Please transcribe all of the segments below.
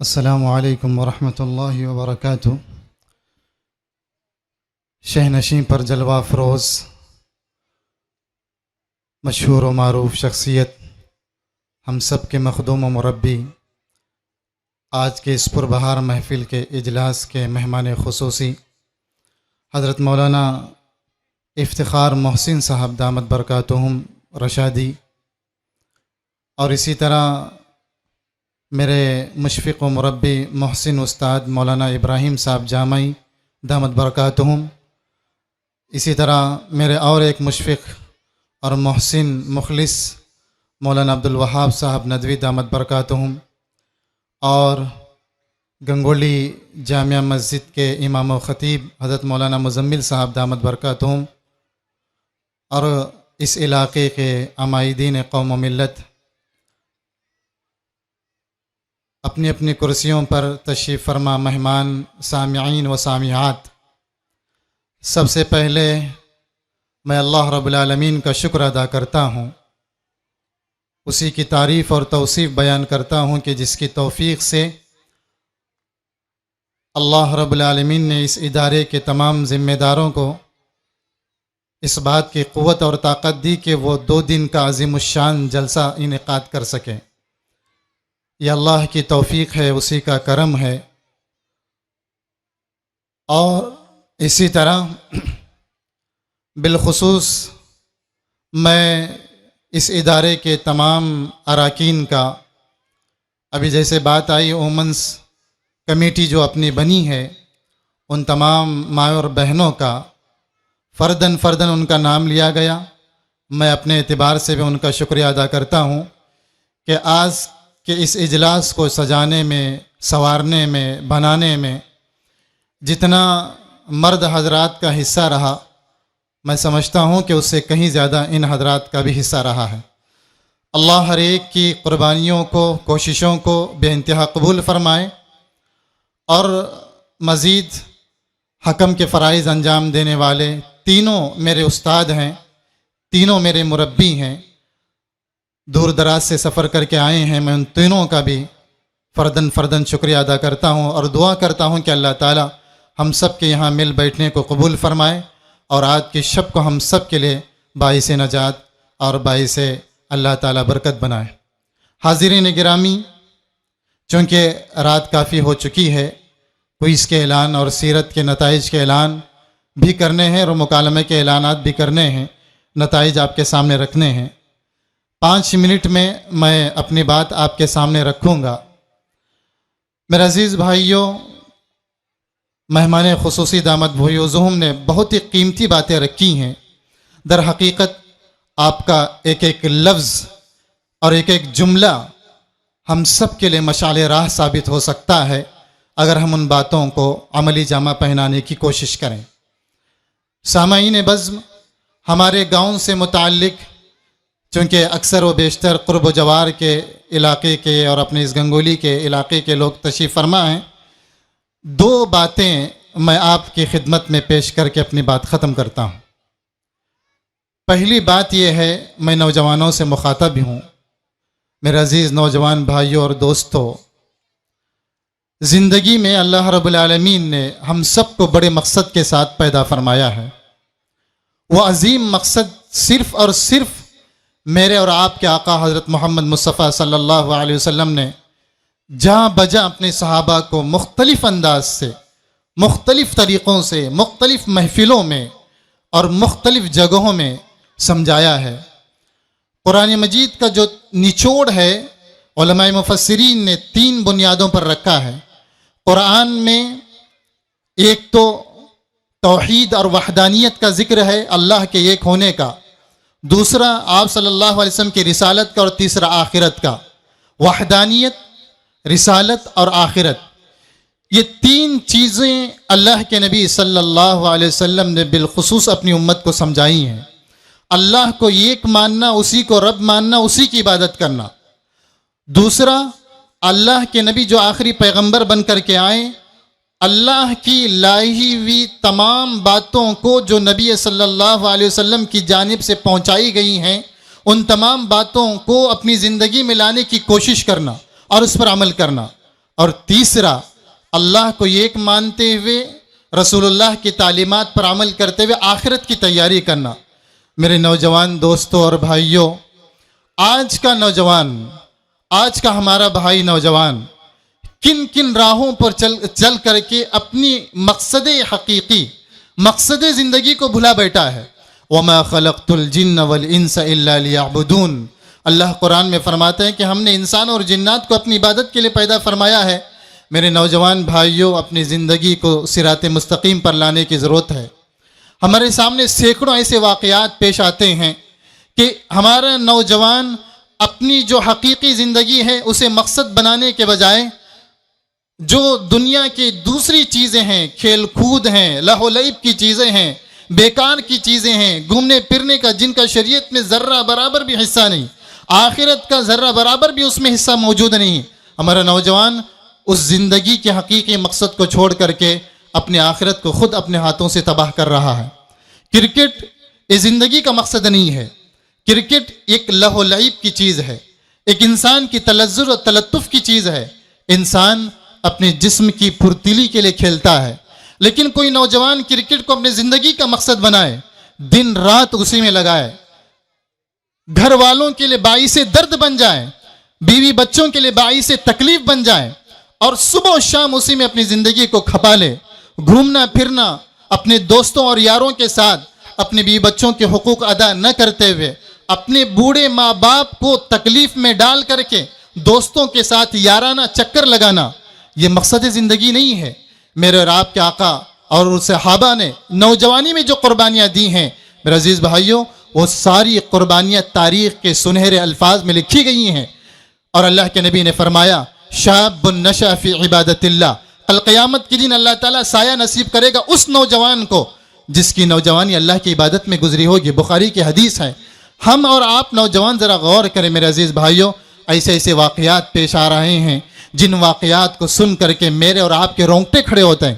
السلام علیکم ورحمۃ اللہ وبرکاتہ۔ شہنشین پر جلوہ افروز مشہور و معروف شخصیت، ہم سب کے مخدوم و مربی، آج کے اس پربہار محفل کے اجلاس کے مہمان خصوصی حضرت مولانا افتخار محسن صاحب دامت برکاتہم رشادی، اور اسی طرح میرے مشفق و مربی محسن استاد مولانا ابراہیم صاحب جامعی دامت برکاتہم، اسی طرح میرے اور ایک مشفق اور محسن مخلص مولانا عبدالوہاب صاحب ندوی دامت برکاتہم، اور گنگولی جامعہ مسجد کے امام و خطیب حضرت مولانا مزمل صاحب دامت برکاتہم، اور اس علاقے کے عمائدین قوم و ملت اپنی اپنی کرسیوں پر تشریف فرما مہمان، سامعین و سامعات، سب سے پہلے میں اللہ رب العالمین کا شکر ادا کرتا ہوں، اسی کی تعریف اور توصیف بیان کرتا ہوں کہ جس کی توفیق سے اللہ رب العالمین نے اس ادارے کے تمام ذمہ داروں کو اس بات کی قوت اور طاقت دی کہ وہ 2 دن کا عظیم الشان جلسہ انعقاد کر سکیں۔ یہ اللہ کی توفیق ہے، اسی کا کرم ہے۔ اور اسی طرح بالخصوص میں اس ادارے کے تمام اراکین کا، ابھی جیسے بات آئی وومنس کمیٹی جو اپنی بنی ہے، ان تمام ماں اور بہنوں کا فرداً ان کا نام لیا گیا، میں اپنے اعتبار سے بھی ان کا شکریہ ادا کرتا ہوں کہ آج کہ اس اجلاس کو سجانے میں، سنوارنے میں، بنانے میں جتنا مرد حضرات کا حصہ رہا، میں سمجھتا ہوں کہ اس سے کہیں زیادہ ان حضرات کا بھی حصہ رہا ہے۔ اللہ ہر ایک کی قربانیوں کو، کوششوں کو بے انتہا قبول فرمائے، اور مزید حکم کے فرائض انجام دینے والے تینوں میرے استاد ہیں، تینوں میرے مربی ہیں، دور دراز سے سفر کر کے آئے ہیں، میں ان تینوں کا بھی فرداً شکریہ ادا کرتا ہوں، اور دعا کرتا ہوں کہ اللہ تعالی ہم سب کے یہاں مل بیٹھنے کو قبول فرمائے، اور آج کی شب کو ہم سب کے لیے باعث نجات اور باعث اللہ تعالی برکت بنائے۔ حاضرین گرامی، چونکہ رات کافی ہو چکی ہے، کوئز کے اعلان اور سیرت کے نتائج کے اعلان بھی کرنے ہیں، اور مکالمے کے اعلانات بھی کرنے ہیں، نتائج آپ کے سامنے رکھنے ہیں۔ 5 منٹ میں اپنی بات آپ کے سامنے رکھوں گا۔ میرے عزیز بھائیوں، مہمان خصوصی دامت بھویوزہم نے بہت ہی قیمتی باتیں رکھی ہیں۔ در حقیقت آپ کا ایک ایک لفظ اور ایک ایک جملہ ہم سب کے لیے مشعل راہ ثابت ہو سکتا ہے اگر ہم ان باتوں کو عملی جامہ پہنانے کی کوشش کریں۔ سامعین بزم، ہمارے گاؤں سے متعلق چونکہ اکثر و بیشتر قرب و جوار کے علاقے کے اور اپنے اس گنگولی کے علاقے کے لوگ تشریف فرما ہیں، 2 باتیں میں آپ کی خدمت میں پیش کر کے اپنی بات ختم کرتا ہوں۔ پہلی بات یہ ہے، میں نوجوانوں سے مخاطب ہوں، میرے عزیز نوجوان بھائیوں اور دوستوں، زندگی میں اللہ رب العالمین نے ہم سب کو بڑے مقصد کے ساتھ پیدا فرمایا ہے۔ وہ عظیم مقصد صرف اور صرف میرے اور آپ کے آقا حضرت محمد مصطفیٰ صلی اللہ علیہ وسلم نے جہاں بجا اپنے صحابہ کو مختلف انداز سے، مختلف طریقوں سے، مختلف محفلوں میں اور مختلف جگہوں میں سمجھایا ہے۔ قرآن مجید کا جو نچوڑ ہے، علماء مفسرین نے 3 بنیادوں پر رکھا ہے۔ قرآن میں ایک تو توحید اور وحدانیت کا ذکر ہے، اللہ کے ایک ہونے کا، دوسرا آپ صلی اللہ علیہ وسلم کی رسالت کا، اور تیسرا آخرت کا۔ وحدانیت، رسالت اور آخرت، یہ 3 چیزیں اللہ کے نبی صلی اللہ علیہ وسلم نے بالخصوص اپنی امت کو سمجھائی ہیں۔ اللہ کو ایک ماننا، اسی کو رب ماننا، اسی کی عبادت کرنا۔ دوسرا، اللہ کے نبی جو آخری پیغمبر بن کر کے آئے، اللہ کی لائی ہوئی تمام باتوں کو جو نبی صلی اللہ علیہ وسلم کی جانب سے پہنچائی گئی ہیں، ان تمام باتوں کو اپنی زندگی میں لانے کی کوشش کرنا اور اس پر عمل کرنا۔ اور تیسرا اللہ کو ایک مانتے ہوئے رسول کی تعلیمات پر عمل کرتے ہوئے آخرت کی تیاری کرنا۔ میرے نوجوان دوستوں اور بھائیوں، آج کا نوجوان، آج کا ہمارا بھائی نوجوان کن کن راہوں پر چل کر کے اپنی مقصد حقیقی، مقصد زندگی کو بھلا بیٹھا ہے۔ وَمَا خَلَقْتُ الْجِنَّ وَالْإِنسَ إِلَّا لِيَعْبُدُونَ، اللہ قرآن میں فرماتے ہیں کہ ہم نے انسان اور جنات کو اپنی عبادت کے لیے پیدا فرمایا ہے۔ میرے نوجوان بھائیوں، اپنی زندگی کو صراط مستقیم پر لانے کی ضرورت ہے۔ ہمارے سامنے سینکڑوں ایسے واقعات پیش آتے ہیں کہ ہمارا نوجوان اپنی جو حقیقی زندگی ہے اسے مقصد بنانے کے بجائے جو دنیا کی دوسری چیزیں ہیں، کھیل کود ہیں، لہو لعب کی چیزیں ہیں، بیکار کی چیزیں ہیں، گھومنے پھرنے کا جن کا شریعت میں ذرہ برابر بھی حصہ نہیں، آخرت کا ذرہ برابر بھی اس میں حصہ موجود نہیں، ہمارا نوجوان اس زندگی کے حقیقی مقصد کو چھوڑ کر کے اپنے آخرت کو خود اپنے ہاتھوں سے تباہ کر رہا ہے۔ کرکٹ اس زندگی کا مقصد نہیں ہے، کرکٹ ایک لہو لعب کی چیز ہے، ایک انسان کی تلذذ اور تلطف کی چیز ہے۔ انسان اپنے جسم کی پھرتیلی کے لیے کھیلتا ہے، لیکن کوئی نوجوان کرکٹ کو اپنی زندگی کا مقصد بنائے، دن رات اسی میں لگائے، گھر والوں کے لیے باعث درد بن جائے، بیوی بچوں کے لیے باعث تکلیف بن جائے، اور صبح و شام اسی میں اپنی زندگی کو کھپا لے، گھومنا پھرنا اپنے دوستوں اور یاروں کے ساتھ اپنے بیوی بچوں کے حقوق ادا نہ کرتے ہوئے، اپنے بوڑھے ماں باپ کو تکلیف میں ڈال کر کے دوستوں کے ساتھ یارانہ چکر لگانا، یہ مقصد زندگی نہیں ہے۔ میرے اور آپ کے آقا اور صحابہ نے نوجوانی میں جو قربانیاں دی ہیں، میرے عزیز بھائیوں، وہ ساری قربانیاں تاریخ کے سنہرے الفاظ میں لکھی گئی ہیں، اور اللہ کے نبی نے فرمایا شاب نشأ فی عبادت اللہ، کل قیامت کے دن اللہ تعالیٰ سایہ نصیب کرے گا اس نوجوان کو جس کی نوجوانی اللہ کی عبادت میں گزری ہوگی۔ بخاری کی حدیث ہے۔ ہم اور آپ نوجوان ذرا غور کریں میرے عزیز بھائیوں، ایسے ایسے واقعات پیش آ رہے ہیں جن واقعات کو سن کر کے میرے اور آپ کے رونگٹے کھڑے ہوتے ہیں۔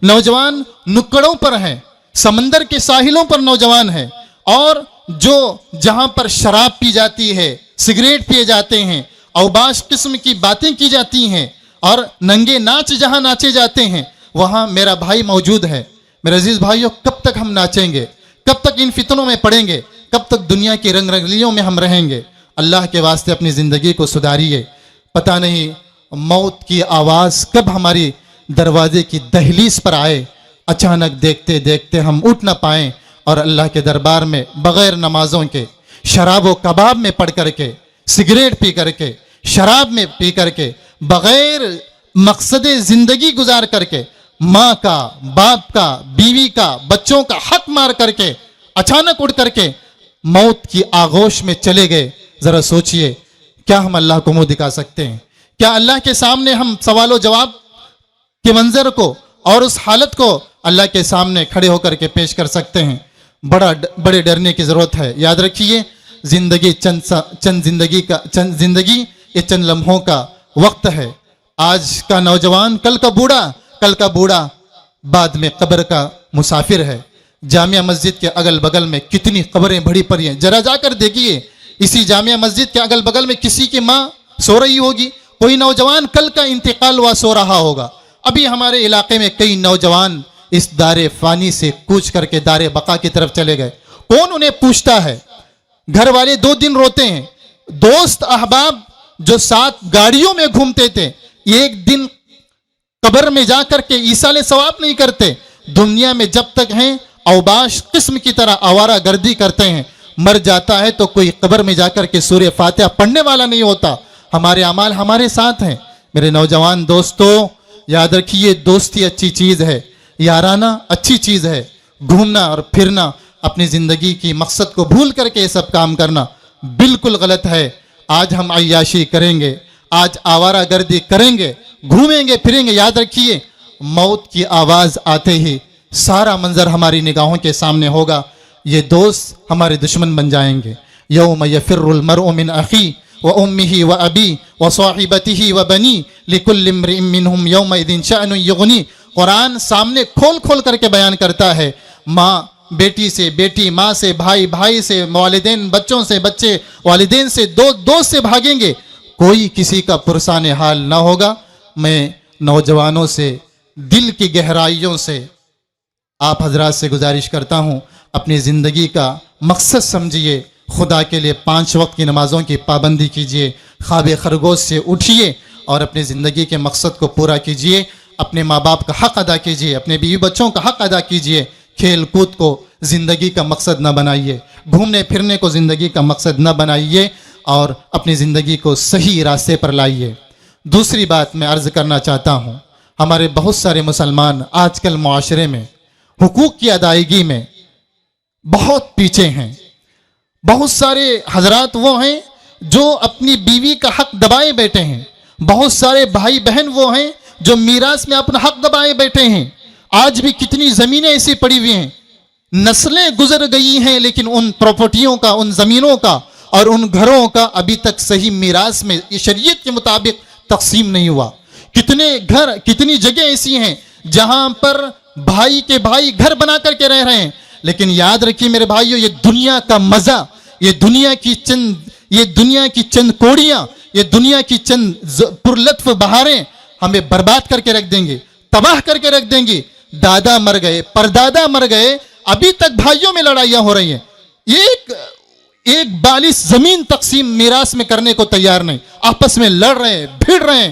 نوجوان نکڑوں پر ہیں، سمندر کے ساحلوں پر نوجوان ہیں، اور جو جہاں پر شراب پی جاتی ہے، سگریٹ پیے جاتے ہیں، اوباش قسم کی باتیں کی جاتی ہیں، اور ننگے ناچ جہاں ناچے جاتے ہیں، وہاں میرا بھائی موجود ہے۔ میرے عزیز بھائیوں، کب تک ہم ناچیں گے؟ کب تک ان فتنوں میں پڑیں گے؟ کب تک دنیا کی رنگ رنگلیوں میں ہم رہیں گے؟ اللہ کے واسطے اپنی زندگی کو سدھاریے۔ پتہ نہیں موت کی آواز کب ہماری دروازے کی دہلیز پر آئے، اچانک دیکھتے دیکھتے ہم اٹھ نہ پائیں اور اللہ کے دربار میں بغیر نمازوں کے، شراب و کباب میں پڑ کر کے، سگریٹ پی کر کے، شراب میں پی کر کے، بغیر مقصد زندگی گزار کر کے، ماں کا، باپ کا، بیوی کا، بچوں کا حق مار کر کے، اچانک اٹھ کر کے موت کی آغوش میں چلے گئے۔ ذرا سوچئے، کیا ہم اللہ کو منہ دکھا سکتے ہیں؟ کیا اللہ کے سامنے ہم سوال و جواب کے منظر کو اور اس حالت کو اللہ کے سامنے کھڑے ہو کر کے پیش کر سکتے ہیں؟ بڑے ڈرنے کی ضرورت ہے۔ یاد رکھیے، زندگی زندگی یہ چند لمحوں کا وقت ہے۔ آج کا نوجوان کل کا بوڑھا، کل کا بوڑھا بعد میں قبر کا مسافر ہے۔ جامعہ مسجد کے اگل بغل میں کتنی قبریں بڑی پڑی ہیں، ذرا جا کر دیکھیے، اسی جامعہ مسجد کے اگل بغل میں کسی کی ماں سو رہی ہوگی، کوئی نوجوان کل کا انتقال ہوا سو رہا ہوگا۔ ابھی ہمارے علاقے میں کئی نوجوان اس دار فانی سے کوچ کر کے دار بقا کی طرف چلے گئے۔ کون انہیں پوچھتا ہے؟ گھر والے 2 دن روتے ہیں، دوست احباب جو ساتھ گاڑیوں میں گھومتے تھے، ایک دن قبر میں جا کر کے ایصال ثواب نہیں کرتے۔ دنیا میں جب تک ہیں اوباش قسم کی طرح آوارہ گردی کرتے ہیں، مر جاتا ہے تو کوئی قبر میں جا کر کے سورہ فاتحہ پڑھنے والا نہیں ہوتا۔ ہمارے اعمال ہمارے ساتھ ہیں۔ میرے نوجوان دوستو، یاد رکھیے، دوستی اچھی چیز ہے، یارانہ اچھی چیز ہے، گھومنا اور پھرنا، اپنی زندگی کی مقصد کو بھول کر کے یہ سب کام کرنا بالکل غلط ہے۔ آج ہم عیاشی کریں گے، آج آوارہ گردی کریں گے، گھومیں گے پھریں گے، یاد رکھیے موت کی آواز آتے ہی سارا منظر ہماری نگاہوں کے سامنے ہوگا، یہ دوست ہمارے دشمن بن جائیں گے۔ یوم یفر المرء من اخی وامہ وابی وصاحبتہ وبنی لکل امرئ منہم یومئذ شأن یغنی۔ قرآن سامنے کھول کھول کر کے بیان کرتا ہے، ماں بیٹی سے، بیٹی ماں سے، بھائی بھائی سے، والدین بچوں سے، بچے والدین سے، دوست سے بھاگیں گے، کوئی کسی کا پرسان حال نہ ہوگا۔ میں نوجوانوں سے دل کی گہرائیوں سے آپ حضرات سے گزارش کرتا ہوں، اپنی زندگی کا مقصد سمجھیے، خدا کے لیے 5 وقت کی نمازوں کی پابندی کیجیے، خواب خرگوش سے اٹھیے اور اپنی زندگی کے مقصد کو پورا کیجیے، اپنے ماں باپ کا حق ادا کیجیے، اپنے بیوی بچوں کا حق ادا کیجیے، کھیل کود کو زندگی کا مقصد نہ بنائیے، گھومنے پھرنے کو زندگی کا مقصد نہ بنائیے اور اپنی زندگی کو صحیح راستے پر لائیے۔ دوسری بات میں عرض کرنا چاہتا ہوں، ہمارے بہت سارے مسلمان آج کل معاشرے میں حقوق کی ادائیگی میں بہت پیچھے ہیں۔ بہت سارے حضرات وہ ہیں جو اپنی بیوی کا حق دبائے بیٹھے ہیں، بہت سارے بھائی بہن وہ ہیں جو میراث میں اپنا حق دبائے بیٹھے ہیں۔ آج بھی کتنی زمینیں ایسی پڑی ہوئی ہیں، نسلیں گزر گئی ہیں، لیکن ان پراپرٹیوں کا، ان زمینوں کا اور ان گھروں کا ابھی تک صحیح میراث میں شریعت کے مطابق تقسیم نہیں ہوا۔ کتنے گھر، کتنی جگہ ایسی ہیں جہاں پر بھائی کے بھائی گھر بنا کر کے رہ رہے ہیں، لیکن یاد رکھیے میرے بھائیو، یہ دنیا کا مزہ، یہ دنیا کی چند کوڑیاں، یہ دنیا کی چند پرلطف بہاریں ہمیں برباد کر کے رکھ دیں گے، تباہ کر کے رکھ دیں گی۔ دادا مر گئے، پردادا مر گئے، ابھی تک بھائیوں میں لڑائیاں ہو رہی ہیں، ایک بالش زمین تقسیم میراث میں کرنے کو تیار نہیں، آپس میں لڑ رہے ہیں، بھیڑ رہے ہیں۔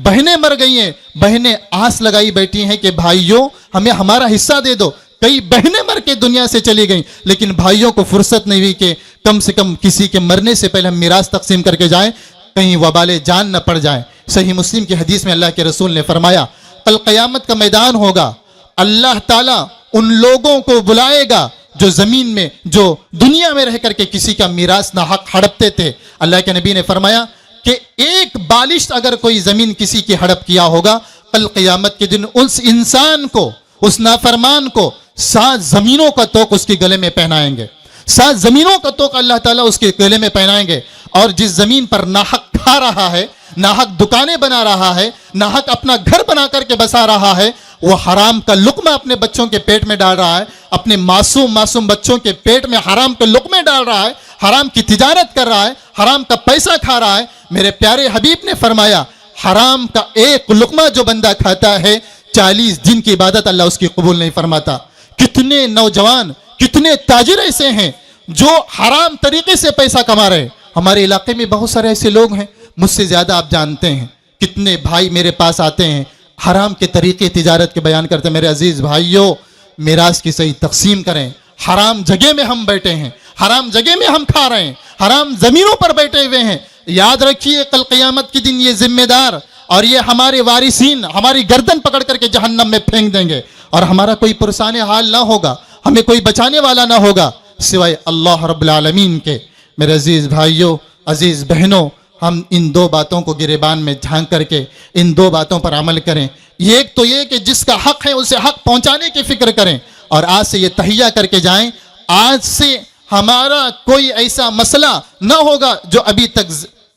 بہنیں مر گئی ہیں، بہنیں آس لگائی بیٹھی ہیں کہ بھائیوں ہمیں ہمارا حصہ دے دو۔ کئی بہنیں مر کے دنیا سے چلی گئیں، لیکن بھائیوں کو فرصت نہیں ہوئی کہ کم سے کم کسی کے مرنے سے پہلے ہم میراث تقسیم کر کے جائیں، کہیں وبال جان نہ پڑ جائیں۔ صحیح مسلم کی حدیث میں اللہ کے رسول نے فرمایا، کل قیامت کا میدان ہوگا، اللہ تعالیٰ ان لوگوں کو بلائے گا جو زمین میں، جو دنیا میں رہ کر کے کسی کا میراث نہ حق ہڑپتے تھے۔ اللہ کے نبی نے فرمایا کہ ایک بالش اگر کوئی زمین کسی کی ہڑپ کیا ہوگا، کل قیامت کے دن اس انسان کو، اس نافرمان کو 7 زمینوں کا توق اس کے گلے میں پہنائیں گے، 7 زمینوں کا توق اللہ تعالیٰ اس کے گلے میں پہنائیں گے۔ اور جس زمین پر ناحق کھا رہا ہے، ناحق دکانیں بنا رہا ہے، ناحق اپنا گھر بنا کر کے بسا رہا ہے، وہ حرام کا لقمہ اپنے بچوں کے پیٹ میں ڈال رہا ہے، اپنے معصوم بچوں کے پیٹ میں حرام کے لقمے ڈال رہا ہے، حرام کی تجارت کر رہا ہے، حرام کا پیسہ کھا رہا ہے۔ میرے پیارے حبیب نے فرمایا، حرام کا ایک لقمہ جو بندہ کھاتا ہے، 40 دن کی عبادت اللہ اس کی قبول نہیں فرماتا۔ کتنے نوجوان، کتنے تاجر ایسے ہیں جو حرام طریقے سے پیسہ کما رہے ہیں۔ ہمارے علاقے میں بہت سارے ایسے لوگ ہیں، مجھ سے زیادہ آپ جانتے ہیں، کتنے بھائی میرے پاس آتے ہیں، حرام کے طریقے تجارت کے بیان کرتے ہیں۔ میرے عزیز بھائیوں، میراث کی صحیح تقسیم کریں۔ حرام جگہ میں ہم بیٹھے ہیں، حرام جگہ میں ہم کھا رہے ہیں، حرام زمینوں پر بیٹھے ہوئے ہیں۔ یاد رکھیے کل قیامت کے دن یہ ذمہ دار اور یہ ہمارے وارثین ہماری گردن پکڑ کر کے جہنم میں پھینک دیں گے، اور ہمارا کوئی پرسان حال نہ ہوگا، ہمیں کوئی بچانے والا نہ ہوگا سوائے اللہ رب العالمین کے۔ میرے عزیز بھائیوں، عزیز بہنوں، ہم ان 2 باتوں کو گریبان میں جھانک کر کے ان 2 باتوں پر عمل کریں۔ ایک تو یہ کہ جس کا حق ہے اسے حق پہنچانے کی فکر کریں، اور آج سے یہ تہیہ کر کے جائیں، آج سے ہمارا کوئی ایسا مسئلہ نہ ہوگا جو ابھی تک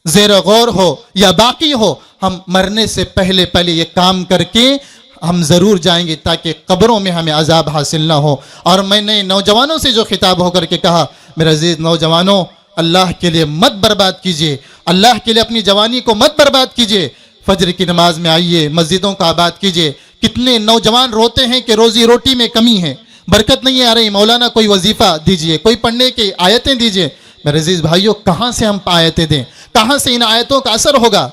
زیر غور ہو یا باقی ہو۔ ہم مرنے سے پہلے یہ کام کر کے ہم ضرور جائیں گے تاکہ قبروں میں ہمیں عذاب حاصل نہ ہو۔ اور میں نے نوجوانوں سے جو خطاب ہو کر کے کہا، میرے عزیز نوجوانوں، اللہ کے لیے مت برباد کیجیے، اللہ کے لیے اپنی جوانی کو مت برباد کیجیے۔ فجر کی نماز میں آئیے، مسجدوں کا آباد کیجیے۔ کتنے نوجوان روتے ہیں کہ روزی روٹی میں کمی ہے، برکت نہیں آ رہی، مولانا کوئی وظیفہ دیجیے، کوئی پڑھنے کی آیتیں دیجیے۔ میرے عزیز بھائیوں، کہاں سے ہم آیتیں دیں؟ کہاں سے ان آیتوں کا اثر ہوگا؟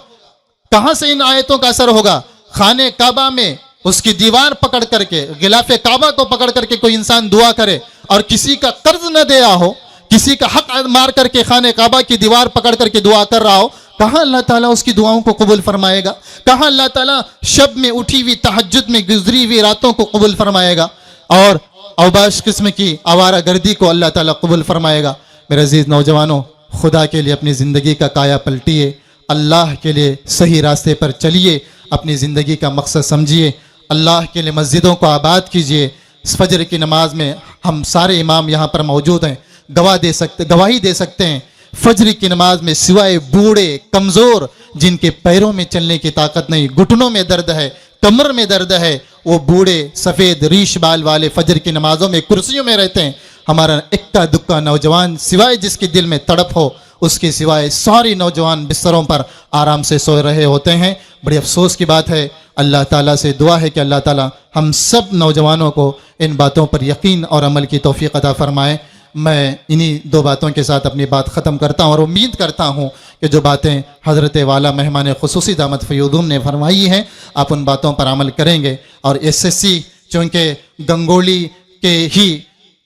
کہاں سے ان آیتوں کا اثر ہوگا؟ خانہ کعبہ میں اس کی دیوار پکڑ کر کے، غلاف کعبہ کو پکڑ کر کے کوئی انسان دعا کرے اور کسی کا قرض نہ دیا ہو، کسی کا حق مار کر کے خانہ کعبہ کی دیوار پکڑ کر کے دعا کر رہا ہو، کہاں اللہ تعالیٰ اس کی دعاؤں کو قبول فرمائے گا؟ کہاں اللہ تعالیٰ شب میں اٹھی ہوئی، تہجد میں گزری ہوئی راتوں کو قبول فرمائے گا، اور اوباش قسم کی آوارہ گردی کو اللہ تعالیٰ قبول فرمائے گا؟ میرے عزیز نوجوانوں، خدا کے لیے اپنی زندگی کا کایا پلٹیے، اللہ کے لیے صحیح راستے پر چلیے، اپنی زندگی کا مقصد سمجھیے، اللہ کے لیے مسجدوں کو آباد کیجیے۔ فجر کی نماز میں ہم سارے امام یہاں پر موجود ہیں، گواہی دے سکتے ہیں، فجر کی نماز میں سوائے بوڑھے کمزور جن کے پیروں میں چلنے کی طاقت نہیں، گھٹنوں میں درد ہے، کمر میں درد ہے، وہ بوڑھے سفید ریش بال والے فجر کی نمازوں میں کرسیوں میں رہتے ہیں، ہمارا اکا دکا نوجوان سوائے جس کے دل میں تڑپ ہو اس کے سوائے سارے نوجوان بستروں پر آرام سے سو رہے ہوتے ہیں. بڑی افسوس کی بات ہے. اللہ تعالیٰ سے دعا ہے کہ اللہ تعالیٰ ہم سب نوجوانوں کو ان باتوں پر یقین اور عمل کی توفیق عطا فرمائے. میں انہی دو باتوں کے ساتھ اپنی بات ختم کرتا ہوں اور امید کرتا ہوں کہ جو باتیں حضرت والا مہمان خصوصی دامت فیوضون نے فرمائی ہیں آپ ان باتوں پر عمل کریں گے. اور SSC چونکہ گنگولی کے ہی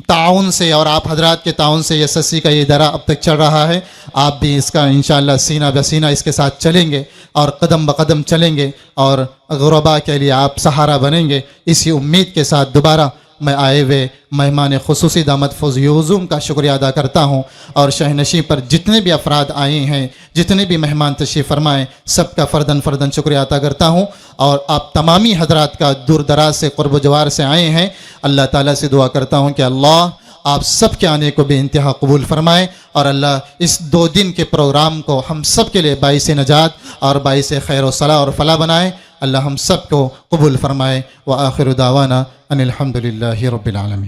تعاون سے اور آپ حضرات کے تعاون سے SSC کا یہ ادارہ اب تک چل رہا ہے. آپ بھی اس کا انشاءاللہ سینہ بسینہ اس کے ساتھ چلیں گے اور قدم بقدم چلیں گے اور غرباء کے لیے آپ سہارا بنیں گے. اسی امید کے ساتھ دوبارہ میں آئے ہوئے مہمان خصوصی دامت فیوضون کا شکریہ ادا کرتا ہوں اور شہنشین پر جتنے بھی افراد آئے ہیں جتنے بھی مہمان تشریف فرمائے سب کا فرداً فرداً شکریہ ادا کرتا ہوں. اور آپ تمامی حضرات کا دور دراز سے قرب و جوار سے آئے ہیں. اللہ تعالیٰ سے دعا کرتا ہوں کہ اللہ آپ سب کے آنے کو بے انتہا قبول فرمائے اور اللہ اس 2 دن کے پروگرام کو ہم سب کے لیے باعث نجات اور باعث خیر و صلاح اور فلاح بنائے. اللہ ہم سب کو قبول فرمائے. وآخر دعوانا ان الحمد للہ رب العالمین.